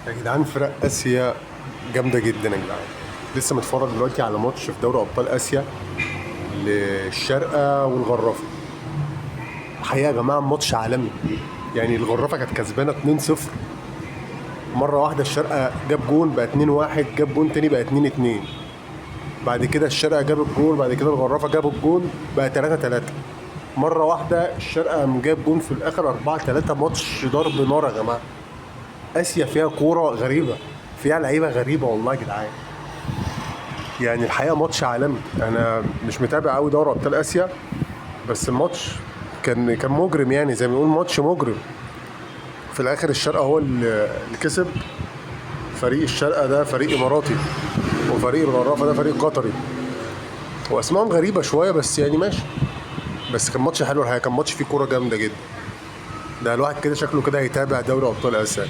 يا جدعان فرق اسيا جامده جدا يا جدعان. لسه متفرج دلوقتي على ماتش في دوري ابطال اسيا للشارقه والغرافه. الحقيقه يا جماعه ماتش عالمي. يعني الغرافه كانت كسبانه 2-0، مره واحده الشارقه جاب جون بقى 2-1، جاب جون تاني بقى 2-2. بعد كده الشارقه جاب الجون، بعد كده الغرافه جاب الجون بقى 3-3. مره واحده الشارقه قام جاب جون في الاخر 4-3. ماتش ضرب نار يا جماعه. اسيا فيها كوره غريبه، فيها لعيبه غريبه والله يا جدعان. يعني الحقيقه ماتش عالمي. انا مش متابع قوي دوري ابطال اسيا، بس الماتش كان مجرم، يعني زي ما بنقول ماتش مجرم. في الاخر الشارقه هو اللي كسب. فريق الشارقه ده فريق اماراتي، وفريق الغرافه ده فريق قطري، واسمائهم غريبه شويه بس يعني ماشي. بس كان ماتش حلو الحقيقه، كان ماتش فيه كوره جامده جدا. ده الواحد كده شكله كده هيتابع دوري ابطال اسيا.